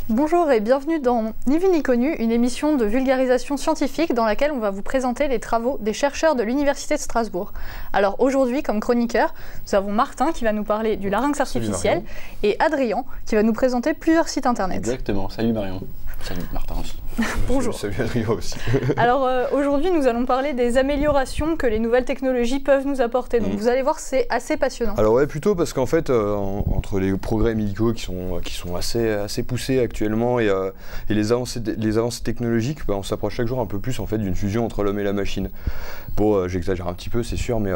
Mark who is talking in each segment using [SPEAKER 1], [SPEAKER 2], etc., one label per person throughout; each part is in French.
[SPEAKER 1] Bonjour et bienvenue dans Ni vu ni connu, une émission de vulgarisation scientifique dans laquelle on va vous présenter les travaux des chercheurs de l'Université de Strasbourg. Alors aujourd'hui, comme chroniqueur, nous avons Martin qui va nous parler du larynx artificiel et Adrien qui va nous présenter plusieurs sites internet.
[SPEAKER 2] Exactement, salut Marion. Salut Martin aussi.
[SPEAKER 1] Bonjour.
[SPEAKER 3] Salut Adrien aussi.
[SPEAKER 1] Alors aujourd'hui, nous allons parler des améliorations que les nouvelles technologies peuvent nous apporter. Donc vous allez voir, c'est assez passionnant.
[SPEAKER 3] Alors ouais, plutôt parce qu'en fait, entre les progrès médicaux qui sont assez poussés actuellement et les avancées technologiques, on s'approche chaque jour un peu plus en fait d'une fusion entre l'homme et la machine. Bon, j'exagère un petit peu, c'est sûr, mais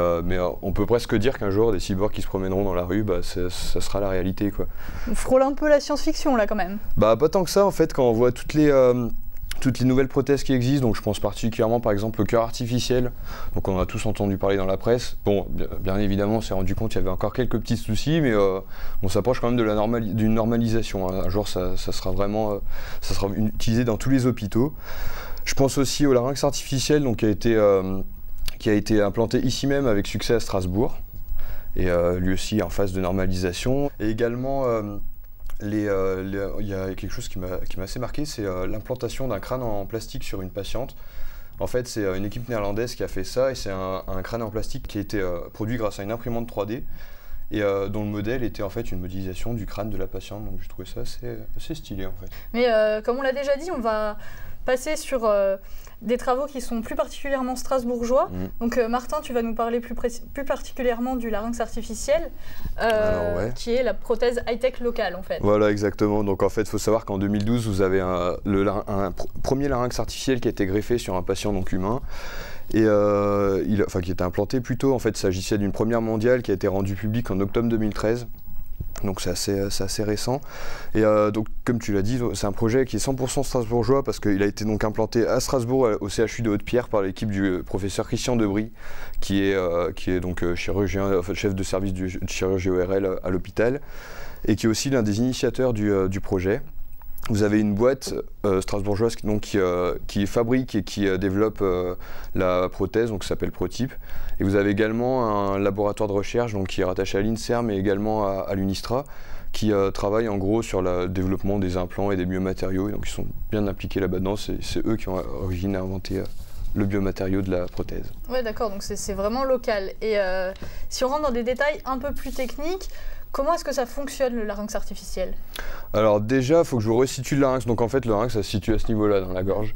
[SPEAKER 3] on peut presque dire qu'un jour, des cyborgs qui se promèneront dans la rue, ça sera la réalité, quoi.
[SPEAKER 1] On frôle un peu la science-fiction là quand même.
[SPEAKER 3] Bah pas tant que ça en fait, quand on voit toutes les nouvelles prothèses qui existent, donc je pense particulièrement par exemple au cœur artificiel, donc on en a tous entendu parler dans la presse. Bon, bien évidemment on s'est rendu compte qu'il y avait encore quelques petits soucis, mais on s'approche quand même d'une normalisation, hein. Un jour ça sera utilisé dans tous les hôpitaux. Je pense aussi au larynx artificiel, donc qui a été implanté ici même avec succès à Strasbourg, et lui aussi en phase de normalisation. Et également il y a quelque chose qui m'a assez marqué, c'est l'implantation d'un crâne en plastique sur une patiente. En fait, c'est une équipe néerlandaise qui a fait ça, et c'est un crâne en plastique qui a été produit grâce à une imprimante 3D, et dont le modèle était en fait une modélisation du crâne de la patiente. Donc j'ai trouvé ça assez stylé en fait.
[SPEAKER 1] Mais comme on l'a déjà dit, on va passer sur des travaux qui sont plus particulièrement strasbourgeois. Donc Martin, tu vas nous parler plus particulièrement du larynx artificiel, qui est la prothèse high-tech locale en fait.
[SPEAKER 3] Voilà, exactement. Donc en fait, il faut savoir qu'en 2012, vous avez un premier larynx artificiel qui a été greffé sur un patient donc humain, et qui était implanté plus tôt. En fait, il s'agissait d'une première mondiale qui a été rendue publique en octobre 2013. Donc c'est assez récent. Et donc comme tu l'as dit, c'est un projet qui est 100% strasbourgeois parce qu'il a été donc implanté à Strasbourg au CHU de Haute-Pierre par l'équipe du professeur Christian Debry, qui est donc chirurgien, en fait, chef de service de chirurgie ORL à l'hôpital, et qui est aussi l'un des initiateurs du projet. Vous avez une boîte strasbourgeoise qui fabrique et qui développe la prothèse, donc qui s'appelle Protype. Et vous avez également un laboratoire de recherche donc, qui est rattaché à l'INSERM et également à l'UNISTRA, qui travaille en gros sur le développement des implants et des biomatériaux. Et donc ils sont bien impliqués là-dedans, c'est eux qui ont à l'origine inventé le biomatériau de la prothèse.
[SPEAKER 1] Ouais, d'accord, donc c'est vraiment local. Et si on rentre dans des détails un peu plus techniques, comment est-ce que ça fonctionne le larynx artificiel?
[SPEAKER 3] Alors déjà, il faut que je vous resitue le larynx. Donc en fait, le larynx, ça se situe à ce niveau-là, dans la gorge.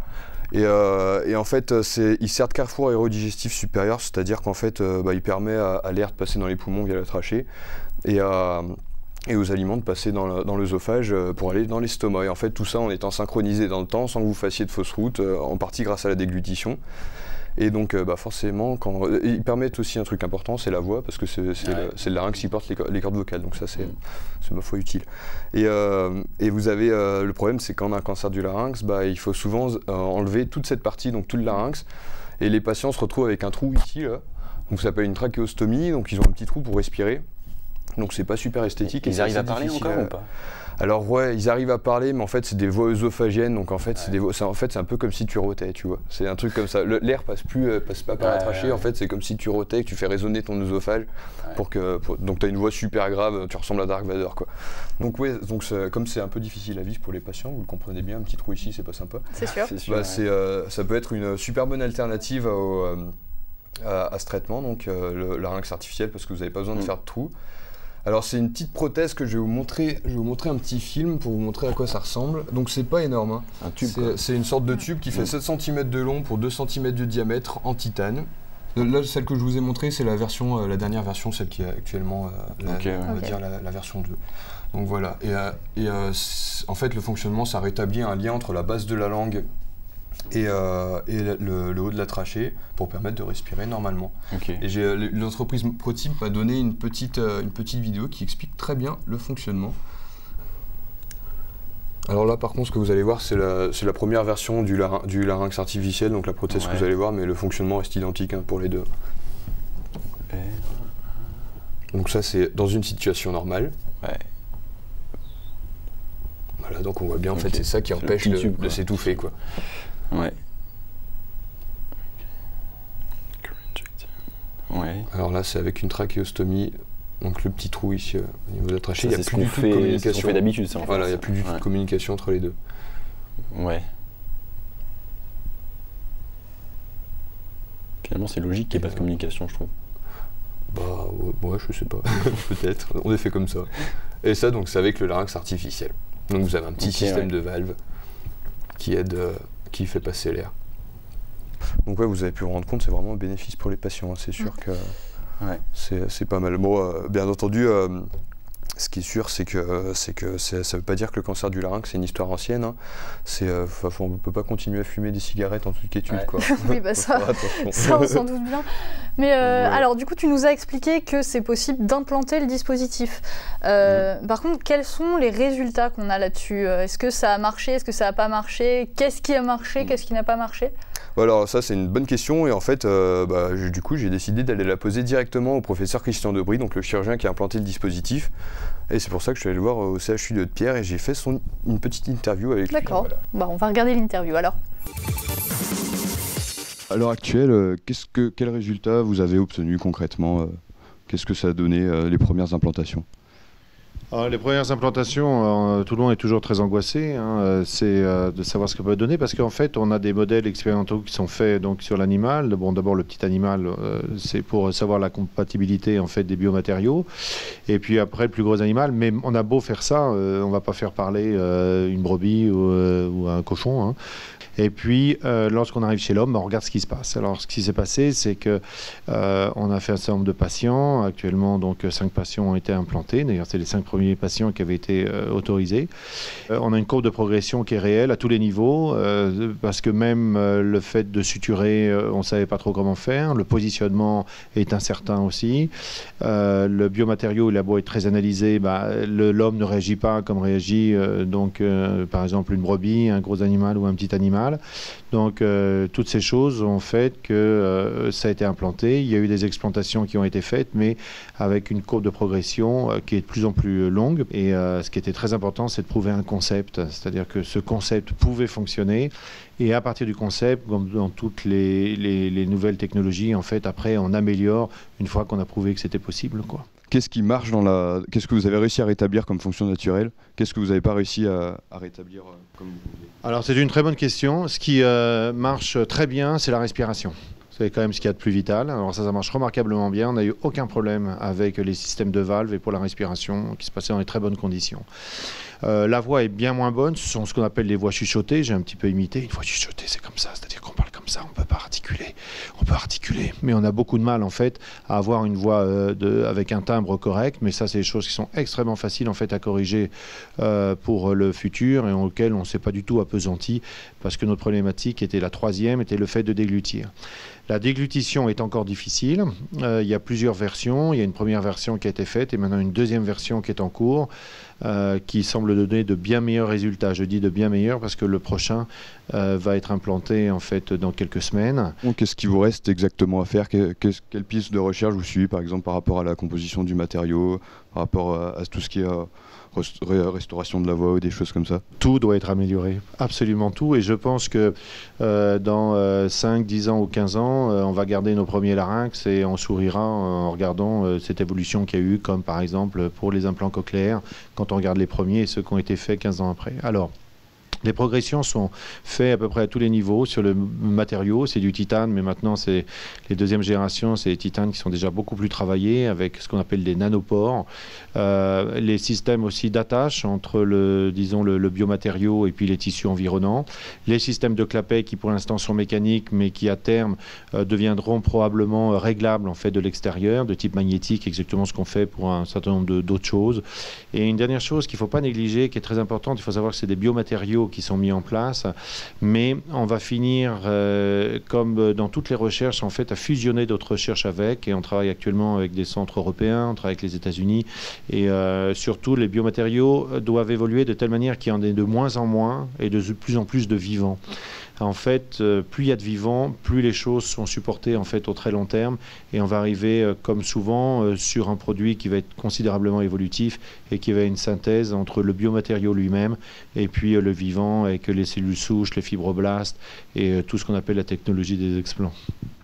[SPEAKER 3] Et en fait, il sert de carrefour aérodigestif supérieur, c'est-à-dire qu'en fait, il permet à l'air de passer dans les poumons via la trachée et aux aliments de passer dans l'œsophage pour aller dans l'estomac. Et en fait, tout ça en étant synchronisé dans le temps, sans que vous fassiez de fausses routes, en partie grâce à la déglutition. Et donc forcément, ils permettent aussi un truc important, c'est la voix, parce que c'est le larynx qui porte les cordes vocales, donc ça c'est ma foi utile. Et vous avez, le problème c'est quand on a un cancer du larynx, il faut souvent enlever toute cette partie, donc tout le larynx, et les patients se retrouvent avec un trou ici, là, donc ça s'appelle une trachéostomie, donc ils ont un petit trou pour respirer, donc c'est pas super esthétique.
[SPEAKER 2] Ils arrivent à parler encore ou pas?
[SPEAKER 3] Alors ouais, ils arrivent à parler, mais en fait c'est des voix œsophagiennes, donc en fait c'est un peu comme si tu rotais, tu vois. C'est un truc comme ça. L'air passe pas par la trachée. En fait c'est comme si tu rotais, que tu fais résonner ton œsophage donc t'as une voix super grave, tu ressembles à Dark Vador quoi. Donc ouais, comme c'est un peu difficile à vivre pour les patients, vous le comprenez bien, un petit trou ici c'est pas sympa.
[SPEAKER 1] C'est sûr.
[SPEAKER 3] Ça peut être une super bonne alternative à ce traitement, donc le larynx artificiel, parce que vous n'avez pas besoin de faire de trou. Alors c'est une petite prothèse que je vais vous montrer un petit film pour vous montrer à quoi ça ressemble. Donc c'est pas énorme, hein.
[SPEAKER 2] Un tube.
[SPEAKER 3] C'est une sorte de tube qui fait 7 cm de long pour 2 cm de diamètre en titane. Là, celle que je vous ai montrée, c'est la dernière version, celle qui est actuellement la version 2. Donc voilà, et en fait le fonctionnement, ça rétablit un lien entre la base de la langue et le haut de la trachée pour permettre de respirer normalement. Et l'entreprise Protype m'a donné une petite vidéo qui explique très bien le fonctionnement. Alors là par contre ce que vous allez voir c'est la première version du larynx artificiel, donc la prothèse que vous allez voir, mais le fonctionnement reste identique pour les deux. Donc ça c'est dans une situation normale. Voilà, donc on voit bien en fait c'est ça qui empêche de s'étouffer quoi. Alors là c'est avec une trachéostomie Donc le petit trou ici au niveau de la trachée, il n'y a plus du tout de
[SPEAKER 2] communication.
[SPEAKER 3] communication.
[SPEAKER 2] C'est ce qu'on fait d'habitude, ça.
[SPEAKER 3] Voilà, il n'y a plus du tout de communication entre les deux.
[SPEAKER 2] Ouais. Finalement, c'est logique qu'il n'y ait pas de communication, je trouve.
[SPEAKER 3] Bah ouais, je sais pas, peut-être. On est fait comme ça. Et ça, donc, c'est avec le larynx artificiel. Donc vous avez un petit système de valve qui aide, qui fait passer l'air. Donc ouais, vous avez pu vous rendre compte, c'est vraiment un bénéfice pour les patients. Hein. C'est sûr que c'est pas mal. Bon, bien entendu, ce qui est sûr, c'est que ça ne veut pas dire que le cancer du larynx, c'est une histoire ancienne. Hein. On ne peut pas continuer à fumer des cigarettes en toute quiétude. Quoi.
[SPEAKER 1] Oui, bah ça on s'en doute bien. Mais alors, du coup, tu nous as expliqué que c'est possible d'implanter le dispositif. Par contre, quels sont les résultats qu'on a là-dessus? Est-ce que ça a marché? Est-ce que ça n'a pas marché? Qu'est-ce qui a marché? Qu'est-ce qui n'a pas marché?
[SPEAKER 3] Alors ça, c'est une bonne question. Et en fait, du coup, j'ai décidé d'aller la poser directement au professeur Christian Debris, donc le chirurgien qui a implanté le dispositif. Et c'est pour ça que je suis allé le voir au CHU de Haute-Pierre et j'ai fait une petite interview avec lui.
[SPEAKER 1] D'accord. Voilà. Bah, on va regarder l'interview alors.
[SPEAKER 3] À l'heure actuelle, quel résultat vous avez obtenu concrètement? Qu'est-ce que ça a donné, les premières implantations?
[SPEAKER 4] Alors, les premières implantations, tout le monde est toujours très angoissé, hein, c'est de savoir ce que ça peut donner, parce qu'en fait, on a des modèles expérimentaux qui sont faits donc, sur l'animal. Bon, d'abord, le petit animal, c'est pour savoir la compatibilité en fait, des biomatériaux. Et puis après, le plus gros animal. Mais on a beau faire ça, on ne va pas faire parler une brebis ou un cochon. Hein. Et puis, lorsqu'on arrive chez l'homme, on regarde ce qui se passe. Alors, ce qui s'est passé, c'est que on a fait un certain nombre de patients. Actuellement, donc 5 patients ont été implantés. D'ailleurs, c'est les 5 premiers patients qui avaient été autorisés. On a une courbe de progression qui est réelle à tous les niveaux, parce que même le fait de suturer, on ne savait pas trop comment faire. Le positionnement est incertain aussi. Le biomatériau, il a beau être très analysé, l'homme ne réagit pas comme réagit par exemple une brebis, un gros animal ou un petit animal. Donc toutes ces choses ont fait que ça a été implanté. Il y a eu des explantations qui ont été faites, mais avec une courbe de progression qui est de plus en plus longue. Et ce qui était très important, c'est de prouver un concept, c'est-à-dire que ce concept pouvait fonctionner. Et à partir du concept, comme dans toutes les nouvelles technologies, en fait, après, on améliore une fois qu'on a prouvé que c'était possible, quoi.
[SPEAKER 3] Qu'est-ce qui marche Qu'est-ce que vous avez réussi à rétablir comme fonction naturelle? Qu'est-ce que vous n'avez pas réussi à rétablir comme vous vouliez?
[SPEAKER 4] Alors, c'est une très bonne question. Ce qui marche très bien, c'est la respiration. C'est quand même ce qu'il y a de plus vital. Alors ça marche remarquablement bien. On n'a eu aucun problème avec les systèmes de valves et pour la respiration qui se passait dans les très bonnes conditions. La voix est bien moins bonne. Ce sont ce qu'on appelle les voix chuchotées. J'ai un petit peu imité. Une voix chuchotée, c'est comme ça. C'est-à-dire qu'on parle comme ça, on ne peut pas articuler. On peut articuler, mais on a beaucoup de mal en fait à avoir une voix avec un timbre correct. Mais ça, c'est des choses qui sont extrêmement faciles en fait à corriger pour le futur et auxquelles on ne s'est pas du tout appesanti parce que notre problématique était la troisième, était le fait de déglutir. La déglutition est encore difficile. Il y a plusieurs versions. Il y a une première version qui a été faite et maintenant une deuxième version qui est en cours, qui semble donner de bien meilleurs résultats. Je dis de bien meilleurs parce que le prochain va être implanté en fait dans quelques semaines.
[SPEAKER 3] Qu'est-ce qui vous reste exactement à faire? Quelle piste de recherche vous suivez par exemple par rapport à la composition du matériau, par rapport à tout ce qui est restauration de la voix ou des choses comme ça?
[SPEAKER 4] Tout doit être amélioré, absolument tout. Et je pense que dans 5, 10 ans ou 15 ans, on va garder nos premiers larynx et on sourira en regardant cette évolution qu'il y a eu, comme par exemple pour les implants cochléaires, quand on regarde les premiers et ceux qui ont été faits 15 ans après. Alors, les progressions sont faites à peu près à tous les niveaux. Sur le matériau, c'est du titane, mais maintenant, c'est les deuxièmes générations, c'est les titanes qui sont déjà beaucoup plus travaillés avec ce qu'on appelle des nanopores. Les systèmes aussi d'attache entre le biomatériau et puis les tissus environnants. Les systèmes de clapet qui pour l'instant sont mécaniques, mais qui à terme deviendront probablement réglables en fait de l'extérieur, de type magnétique, exactement ce qu'on fait pour un certain nombre d'autres choses. Et une dernière chose qu'il ne faut pas négliger, qui est très importante, il faut savoir que c'est des biomatériaux qui sont mis en place, mais on va finir, comme dans toutes les recherches, en fait, à fusionner d'autres recherches avec, et on travaille actuellement avec des centres européens, on travaille avec les États-Unis, et surtout les biomatériaux doivent évoluer de telle manière qu'il y en ait de moins en moins et de plus en plus de vivants. En fait, plus il y a de vivants, plus les choses sont supportées en fait au très long terme et on va arriver, comme souvent, sur un produit qui va être considérablement évolutif et qui va être une synthèse entre le biomatériau lui-même et puis le vivant avec les cellules souches, les fibroblastes et tout ce qu'on appelle la technologie des explants.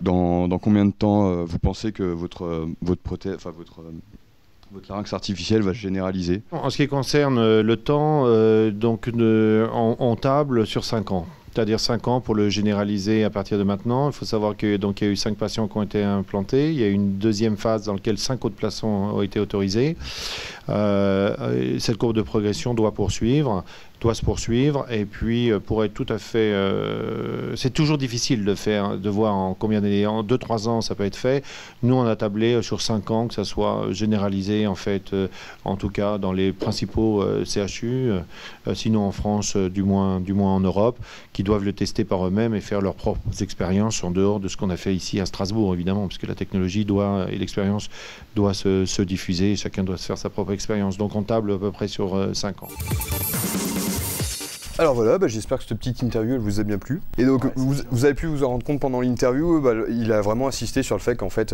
[SPEAKER 3] Dans combien de temps vous pensez que votre Votre larynx artificiel va se généraliser.
[SPEAKER 4] En ce qui concerne le temps, on table sur 5 ans. C'est-à-dire 5 ans pour le généraliser à partir de maintenant. Il faut savoir qu'il y a eu 5 patients qui ont été implantés. Il y a eu une deuxième phase dans laquelle 5 autres patients ont été autorisés. Cette courbe de progression doit se poursuivre. Et puis, pour être tout à fait... c'est toujours difficile de voir en combien d'années. En 2-3 ans, ça peut être fait. Nous, on a tablé sur 5 ans que ça soit généralisé, en fait, en tout cas, dans les principaux CHU, sinon en France, du moins en Europe, qui doivent le tester par eux-mêmes et faire leurs propres expériences en dehors de ce qu'on a fait ici à Strasbourg, évidemment, parce que la technologie et l'expérience doivent se diffuser. Chacun doit se faire sa propre expérience. Donc, on table à peu près sur 5 ans.
[SPEAKER 3] Alors voilà, j'espère que cette petite interview elle vous a bien plu. Et donc vous avez pu vous en rendre compte pendant l'interview, il a vraiment insisté sur le fait qu'en fait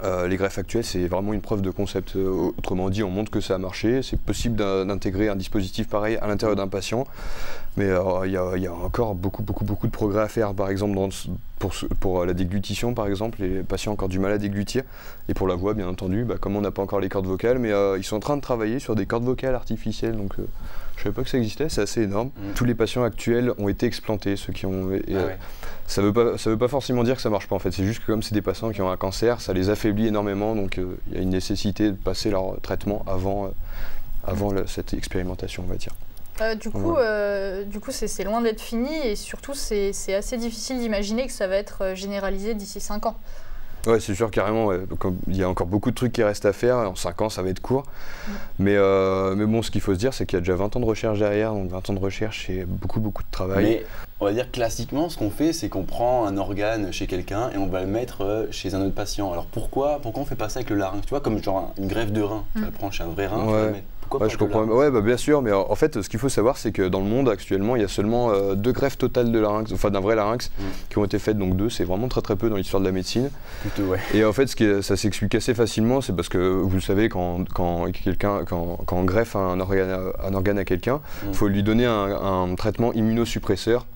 [SPEAKER 3] les greffes actuelles c'est vraiment une preuve de concept. Autrement dit, on montre que ça a marché, c'est possible d'intégrer un dispositif pareil à l'intérieur d'un patient. Mais il y a encore beaucoup de progrès à faire, par exemple pour la déglutition, par exemple, les patients ont encore du mal à déglutir. Et pour la voix, bien entendu, comme on n'a pas encore les cordes vocales, mais ils sont en train de travailler sur des cordes vocales artificielles, donc je ne savais pas que ça existait, c'est assez énorme. Tous les patients actuels ont été explantés, ceux qui ont... Ça veut pas forcément dire que ça marche pas en fait, c'est juste que comme c'est des patients qui ont un cancer, ça les affaiblit énormément, donc il y a une nécessité de passer leur traitement avant cette expérimentation, on va dire.
[SPEAKER 1] Du coup, c'est loin d'être fini et surtout, c'est assez difficile d'imaginer que ça va être généralisé d'ici 5 ans.
[SPEAKER 3] Ouais, c'est sûr, carrément. Ouais. Il y a encore beaucoup de trucs qui restent à faire. En 5 ans, ça va être court. Mais bon, ce qu'il faut se dire, c'est qu'il y a déjà 20 ans de recherche derrière. Donc 20 ans de recherche, c'est beaucoup de travail.
[SPEAKER 2] Mais on va dire classiquement, ce qu'on fait, c'est qu'on prend un organe chez quelqu'un et on va le mettre chez un autre patient. Alors pourquoi on fait pas ça avec le larynx? Tu vois, comme genre une greffe de rein. Tu vas le prendre chez un vrai rein, tu vas le mettre.
[SPEAKER 3] Ouais, je comprends. Ouais, bien sûr, mais en fait, ce qu'il faut savoir, c'est que dans le monde actuellement, il y a seulement 2 greffes totales de larynx, enfin d'un vrai larynx, qui ont été faites, donc 2, c'est vraiment très peu dans l'histoire de la médecine.
[SPEAKER 2] Plutôt, ouais.
[SPEAKER 3] Et en fait, ça s'explique assez facilement, c'est parce que vous le savez, quand on greffe un organe à quelqu'un, il faut lui donner un traitement immunosuppresseur.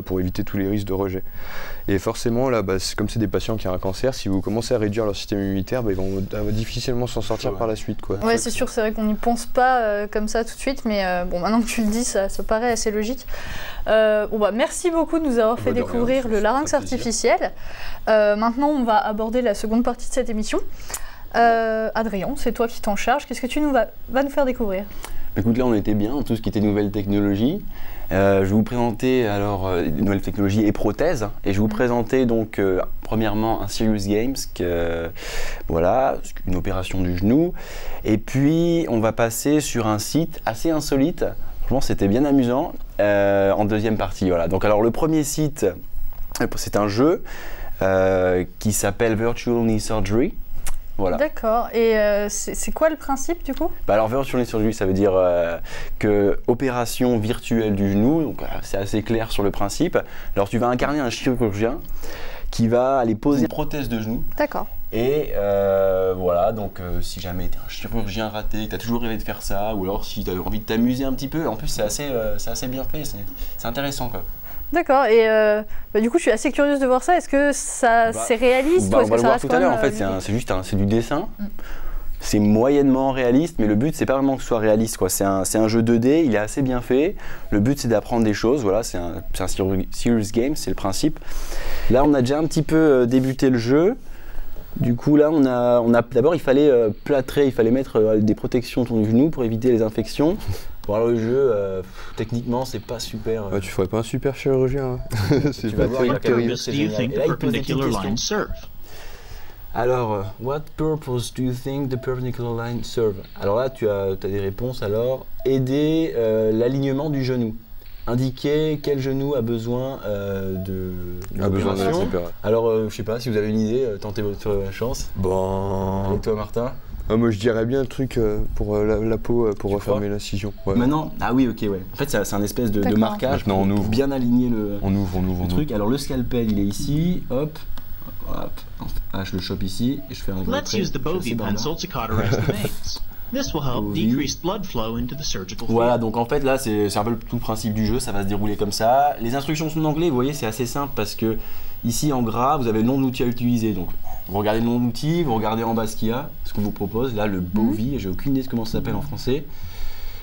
[SPEAKER 3] Pour éviter tous les risques de rejet. Et forcément, là, comme c'est des patients qui ont un cancer, si vous commencez à réduire leur système immunitaire, ils vont difficilement s'en sortir par la suite. Quoi.
[SPEAKER 1] Ouais, c'est sûr, c'est vrai qu'on n'y pense pas comme ça tout de suite, mais maintenant que tu le dis, ça paraît assez logique. Merci beaucoup de nous avoir fait découvrir le larynx artificiel. Maintenant, on va aborder la seconde partie de cette émission. Adrien, c'est toi qui t'en charges. Qu'est-ce que tu vas nous faire découvrir?
[SPEAKER 2] Écoute, là on était bien, tout ce qui était nouvelles technologies. Je vais vous présenter alors nouvelles technologies et prothèses. Et je vais vous présenter donc premièrement un Serious Games, voilà, une opération du genou. Et puis on va passer sur un site assez insolite. Franchement, c'était bien amusant en deuxième partie. Voilà. Donc alors le premier site, c'est un jeu qui s'appelle Virtual Knee Surgery. Voilà.
[SPEAKER 1] D'accord. Et c'est quoi le principe du coup?
[SPEAKER 2] Alors Virtual Knee Surgery, ça veut dire que opération virtuelle du genou, donc c'est assez clair sur le principe. Alors tu vas incarner un chirurgien qui va aller poser une prothèse de genou.
[SPEAKER 1] D'accord.
[SPEAKER 2] Et voilà, donc si jamais tu es un chirurgien raté, que tu as toujours rêvé de faire ça, ou alors si tu as envie de t'amuser un petit peu, en plus c'est assez bien fait, c'est intéressant quoi.
[SPEAKER 1] D'accord, et du coup je suis assez curieuse de voir ça. Est-ce que c'est réaliste ou est-ce
[SPEAKER 2] on va
[SPEAKER 1] que
[SPEAKER 2] le voir tout à l'heure. En fait, c'est du dessin. C'est moyennement réaliste, mais le but c'est pas vraiment que ce soit réaliste, quoi. C'est un jeu 2D, il est assez bien fait. Le but c'est d'apprendre des choses. Voilà, c'est un serious game, c'est le principe. Là, on a déjà un petit peu débuté le jeu. Du coup, là, on a d'abord il fallait plâtrer, il fallait mettre des protections autour du genou pour éviter les infections. Bon, alors le jeu, techniquement, c'est pas super.
[SPEAKER 3] Tu ferais pas un super chirurgien.
[SPEAKER 2] C'est pas terrible. C'est génial. Et là, il pose des questions. Alors, what purpose do you think the perpendicular line serve? Alors là, tu as des réponses. Alors, aider l'alignement du genou. Indiquer quel genou a besoin d'opération. Alors, je sais pas si vous avez une idée, tentez votre chance.
[SPEAKER 3] Bon.
[SPEAKER 2] Et toi, Martin?
[SPEAKER 3] Moi je dirais bien un truc pour la peau, pour refermer l'incision. Ouais.
[SPEAKER 2] Maintenant, ah oui, ok, ouais. En fait, c'est un espèce de marquage pour bien aligner le truc. Alors le scalpel, il est ici, hop. Ah, je le chope ici et je fais un gros trait. Voilà, donc en fait là c'est un peu tout le principe du jeu, ça va se dérouler comme ça. Les instructions sont en anglais, vous voyez, c'est assez simple parce que ici en gras vous avez le nom de l'outil à utiliser. Donc Vous regardez le nom de l'outil, vous regardez en bas ce qu'il y a, ce qu'on vous propose. Là, le Bovi, j'ai aucune idée de comment ça s'appelle en français.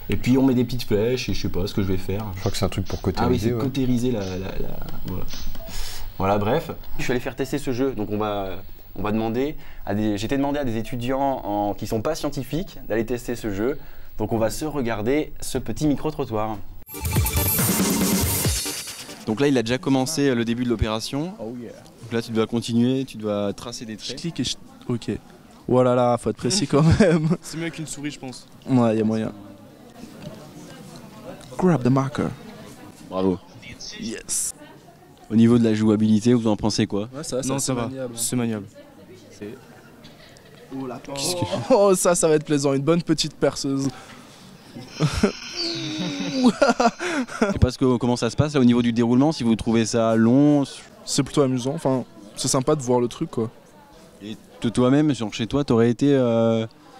[SPEAKER 2] Et puis on met des petites flèches et je sais pas ce que je vais faire.
[SPEAKER 3] Je crois que c'est un truc pour
[SPEAKER 2] Ah oui,
[SPEAKER 3] cautériser.
[SPEAKER 2] c'est cautériser voilà. Voilà, bref. Je suis allé faire tester ce jeu, donc on va demander j'ai été demandé à des étudiants qui sont pas scientifiques d'aller tester ce jeu. Donc on va se regarder ce petit micro-trottoir. Donc là, il a déjà commencé le début de l'opération.
[SPEAKER 5] Oh yeah.
[SPEAKER 2] Donc là, tu dois continuer, tu dois tracer des
[SPEAKER 5] Je
[SPEAKER 2] traits.
[SPEAKER 5] clique et je... Ok. Voilà là, faut être précis quand même.
[SPEAKER 6] C'est mieux qu'une souris, je pense.
[SPEAKER 5] Ouais, y a moyen. Grab the marker.
[SPEAKER 2] Bravo.
[SPEAKER 5] Yes.
[SPEAKER 2] Au niveau de la jouabilité, vous en pensez quoi?
[SPEAKER 5] Ouais, ça va,
[SPEAKER 6] Non, ça va. C'est maniable.
[SPEAKER 5] Oh, la oh, ça va être plaisant. Une bonne petite perceuse.
[SPEAKER 2] Je sais pas comment ça se passe là au niveau du déroulement, si vous trouvez ça long.
[SPEAKER 5] C'est plutôt amusant. Enfin, c'est sympa de voir le truc, quoi.
[SPEAKER 2] Et toi-même, genre chez toi, t'aurais été.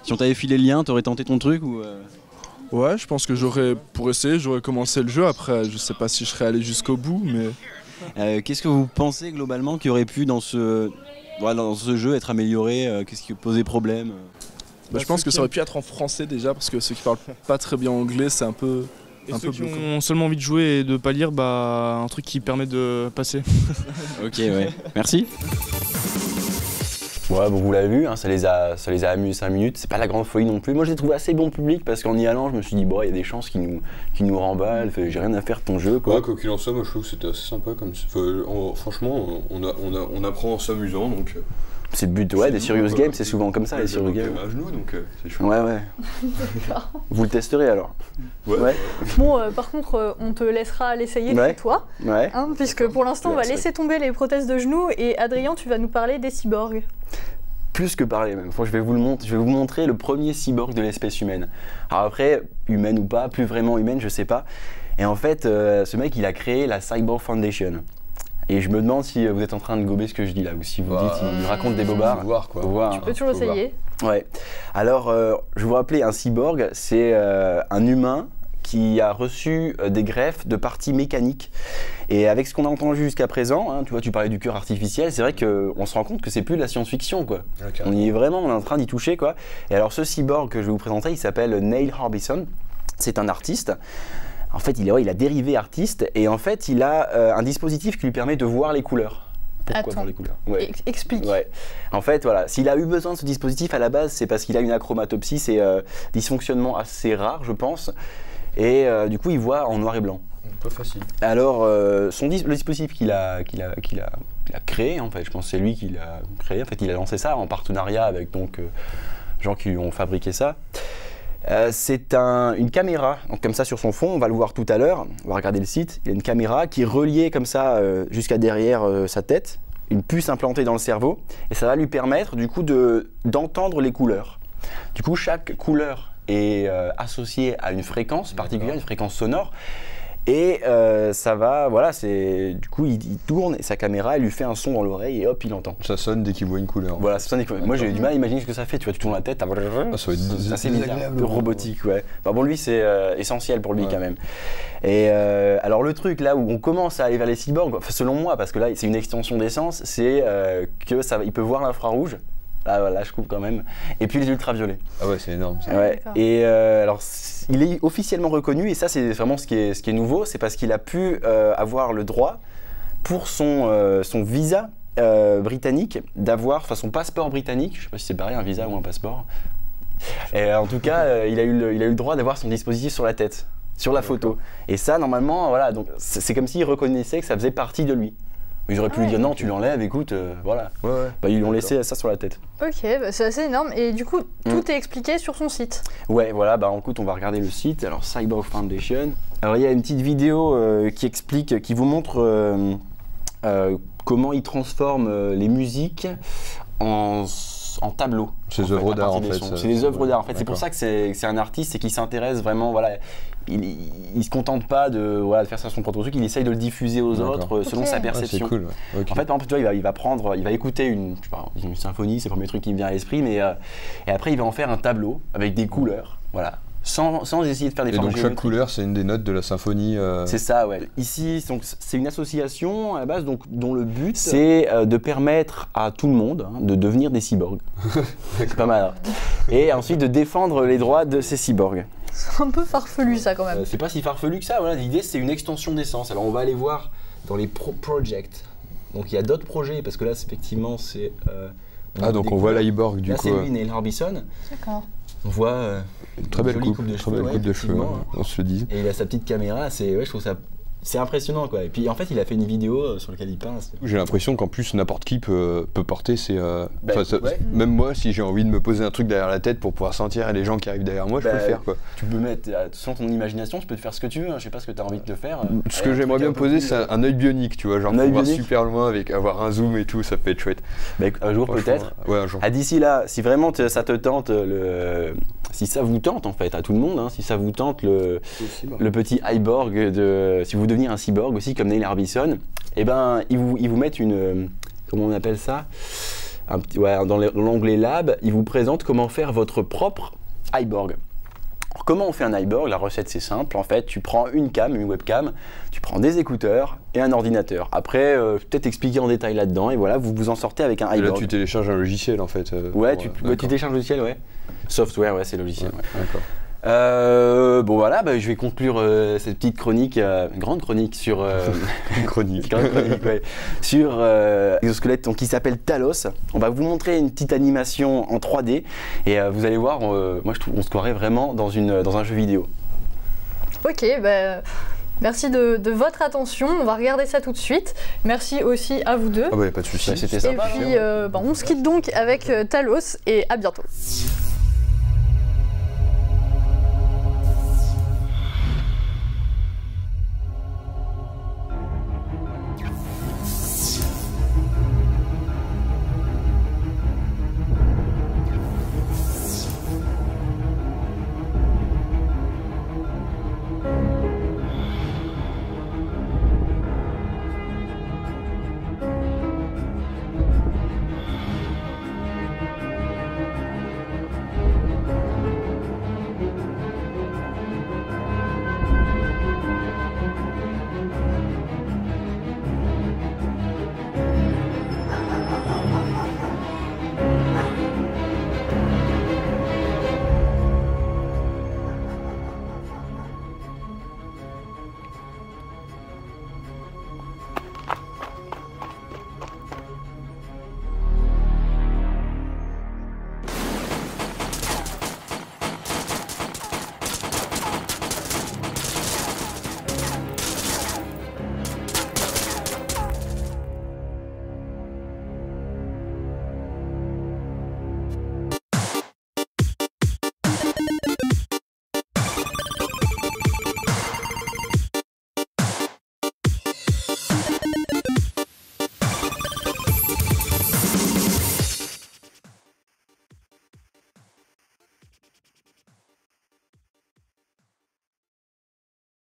[SPEAKER 2] Si on t'avait filé le lien, t'aurais tenté ton truc ou
[SPEAKER 5] Ouais, je pense que pour essayer, j'aurais commencé le jeu. Après, je sais pas si je serais allé jusqu'au bout, mais...
[SPEAKER 2] Qu'est-ce que vous pensez globalement qui aurait pu dans ce jeu être amélioré? Qu'est-ce qui posait problème?
[SPEAKER 5] je pense que ça aurait pu être en français déjà, parce que ceux qui parlent pas très bien anglais, c'est un peu...
[SPEAKER 6] Et ceux qui ont seulement envie de jouer et de pas lire, un truc qui permet de passer.
[SPEAKER 2] Ok, ouais. Merci. Ouais, bon, vous l'avez vu, hein, ça les a amusés 5 minutes. C'est pas la grande folie non plus. Moi, je l'ai trouvé assez bon public parce qu'en y allant, je me suis dit, bon, il y a des chances qu'ils nous remballent. J'ai rien à faire de ton jeu, quoi.
[SPEAKER 3] Ouais, quoi qu'il en soit, moi je trouve que c'était assez sympa comme. Franchement, on apprend en s'amusant donc.
[SPEAKER 2] C'est le but, des Serious Games, c'est souvent comme ça, les Serious Games.
[SPEAKER 3] À genoux donc c'est chouette.
[SPEAKER 2] Ouais.
[SPEAKER 1] D'accord.
[SPEAKER 2] Vous le testerez alors?
[SPEAKER 3] Ouais.
[SPEAKER 1] Bon, par contre, on te laissera l'essayer chez toi,
[SPEAKER 2] Ouais.
[SPEAKER 1] hein, puisque pour l'instant, on va laisser tomber les prothèses de genoux et Adrien, tu vas nous parler des cyborgs.
[SPEAKER 2] Plus que parler même. Je vais vous montrer le premier cyborg de l'espèce humaine. Alors après, humaine ou pas, plus vraiment humaine, je sais pas. Et en fait, ce mec, il a créé la Cyborg Foundation. Et je me demande si vous êtes en train de gober ce que je dis là, ou si vous dites il raconte des bobards.
[SPEAKER 3] Faut voir quoi.
[SPEAKER 2] Faut voir,
[SPEAKER 1] Tu
[SPEAKER 2] hein.
[SPEAKER 1] peux toujours essayer.
[SPEAKER 2] Ouais. Alors, je vais vous rappeler, un cyborg, c'est un humain qui a reçu des greffes de parties mécaniques. Et avec ce qu'on a entendu jusqu'à présent, hein, tu vois, tu parlais du cœur artificiel, c'est vrai qu'on se rend compte que c'est plus de la science-fiction, quoi.
[SPEAKER 3] Okay.
[SPEAKER 2] On y est vraiment, on est en train d'y toucher, quoi. Et alors, ce cyborg que je vais vous présenter, il s'appelle Neil Harbisson. C'est un artiste. En fait, il a dérivé artiste et en fait, il a un dispositif qui lui permet de voir les couleurs. Pourquoi voir les couleurs? Ouais.
[SPEAKER 1] Explique.
[SPEAKER 2] Ouais. En fait, voilà, s'il a eu besoin de ce dispositif à la base, c'est parce qu'il a une achromatopsie, c'est dysfonctionnement assez rare, je pense. Et du coup, il voit en noir et blanc.
[SPEAKER 3] Pas facile.
[SPEAKER 2] Alors, le dispositif qu'il a créé, en fait, je pense que c'est lui qui l'a créé. En fait, il a lancé ça en partenariat avec gens qui lui ont fabriqué ça. C'est une caméra, donc comme ça sur son fond, on va le voir tout à l'heure, on va regarder le site, il y a une caméra qui est reliée comme ça jusqu'à derrière sa tête, une puce implantée dans le cerveau, et ça va lui permettre du coup d'entendre les couleurs. Du coup, chaque couleur est associée à une fréquence particulière, une fréquence sonore, et ça va, voilà, du coup il tourne et sa caméra elle lui fait un son dans l'oreille et hop il entend.
[SPEAKER 3] Ça sonne dès qu'il voit une couleur.
[SPEAKER 2] Voilà, ça sonne. Moi j'ai eu du mal à imaginer ce que ça fait, tu vois, tu tournes la tête,
[SPEAKER 3] ça va être
[SPEAKER 2] assez bizarre, un peu robotique, ouais. Bah bon, lui c'est essentiel pour lui quand même. Et alors le truc là où on commence à aller vers les cyborgs, enfin, selon moi, parce que là c'est une extension d'essence, c'est il peut voir l'infrarouge. Là, je coupe quand même. Et puis les ultraviolets.
[SPEAKER 3] Ah ouais, c'est énorme ça.
[SPEAKER 2] Ouais. Et alors, il est officiellement reconnu, et ça, c'est vraiment ce qui est nouveau, c'est parce qu'il a pu avoir le droit, pour son visa britannique, d'avoir, enfin son passeport britannique, je sais pas si c'est pareil, un visa ou un passeport. Et en tout cas, il a eu le droit d'avoir son dispositif sur la tête, sur la photo. Et ça, normalement, voilà, donc c'est comme s'il reconnaissait que ça faisait partie de lui. Ils auraient pu lui dire non, tu l'enlèves, écoute, voilà.
[SPEAKER 3] Ouais.
[SPEAKER 2] Bah, ils lui ont laissé ça sur la tête.
[SPEAKER 1] Ok, c'est assez énorme. Et du coup, tout est expliqué sur son site.
[SPEAKER 2] Ouais, voilà, bah écoute, on va regarder le site. Alors, Cyborg Foundation. Alors, il y a une petite vidéo qui vous montre comment ils transforment les musiques en tableaux.
[SPEAKER 3] C'est des œuvres d'art en fait.
[SPEAKER 2] C'est des œuvres d'art en fait. C'est pour ça que c'est un artiste et qui s'intéresse vraiment, voilà. Il se contente pas de faire ça son propre truc, il essaye de le diffuser aux autres selon sa perception.
[SPEAKER 3] C'est cool. Ouais. Okay.
[SPEAKER 2] En fait, par exemple, tu vois, il va écouter une symphonie, c'est le premier truc qui me vient à l'esprit, mais et après il va en faire un tableau avec des couleurs, voilà. sans essayer de faire des
[SPEAKER 3] Et
[SPEAKER 2] formes
[SPEAKER 3] donc chaque
[SPEAKER 2] géométriques.
[SPEAKER 3] couleur, c'est une des notes de la symphonie.
[SPEAKER 2] C'est ça, ouais. Ici, c'est une association à la base dont le but, c'est de permettre à tout le monde de devenir des cyborgs. C'est pas mal. Hein. Et ensuite de défendre les droits de ces cyborgs.
[SPEAKER 1] C'est un peu farfelu ça quand même.
[SPEAKER 2] C'est pas si farfelu que ça. Voilà. L'idée, c'est une extension d'essence. Alors, on va aller voir dans les projects. Donc, il y a d'autres projets, parce que là, effectivement, c'est...
[SPEAKER 3] donc on voit l'Iborg du
[SPEAKER 2] là,
[SPEAKER 3] coup.
[SPEAKER 2] Là, c'est lui, Neil Harbisson.
[SPEAKER 1] D'accord.
[SPEAKER 2] On voit
[SPEAKER 3] Une très belle coupe de cheveux, on se le dit.
[SPEAKER 2] Et il a sa petite caméra, je trouve ça... C'est impressionnant quoi. Et puis en fait il a fait une vidéo sur laquelle il parle.
[SPEAKER 3] J'ai l'impression qu'en plus n'importe qui peut porter ces...
[SPEAKER 2] ouais.
[SPEAKER 3] Même moi si j'ai envie de me poser un truc derrière la tête pour pouvoir sentir les gens qui arrivent derrière moi, je peux le faire quoi.
[SPEAKER 2] Tu peux mettre, sans ton imagination, tu peux te faire ce que tu veux, hein. Je sais pas ce que tu as envie de te faire.
[SPEAKER 3] Ce que j'aimerais bien me poser c'est un œil bionique, tu vois, genre pour voir super loin avec avoir un zoom et tout, ça peut être chouette.
[SPEAKER 2] Un jour peut-être.
[SPEAKER 3] Ouais, un jour.
[SPEAKER 2] D'ici là, si vraiment ça te tente, si ça vous tente en fait, à tout le monde, hein, si ça vous tente le petit Iborg, si vous devenir un cyborg aussi comme Neil Harbisson, et ben ils vous mettent une comment on appelle ça, dans l'onglet Lab, ils vous présentent comment faire votre propre Iborg. Alors, comment on fait un Iborg? La recette c'est simple, en fait tu prends une webcam, tu prends des écouteurs et un ordinateur. Après peut-être expliquer en détail là-dedans et voilà, vous vous en sortez avec un
[SPEAKER 3] Et
[SPEAKER 2] Iborg.
[SPEAKER 3] là tu télécharges un logiciel en fait.
[SPEAKER 2] Tu télécharges un logiciel, ouais. Software, ouais, c'est logiciel. Ouais.
[SPEAKER 3] D'accord.
[SPEAKER 2] Bon voilà, je vais conclure cette petite chronique, grande chronique sur sur exosquelette qui s'appelle Talos. On va vous montrer une petite animation en 3D et vous allez voir, moi je trouve on se croirait vraiment dans un jeu vidéo.
[SPEAKER 1] Ok, merci de votre attention, on va regarder ça tout de suite. Merci aussi à vous deux.
[SPEAKER 3] Ah pas de soucis.
[SPEAKER 2] C'était
[SPEAKER 1] Et
[SPEAKER 2] sympa.
[SPEAKER 1] puis on se quitte donc avec Talos et à bientôt.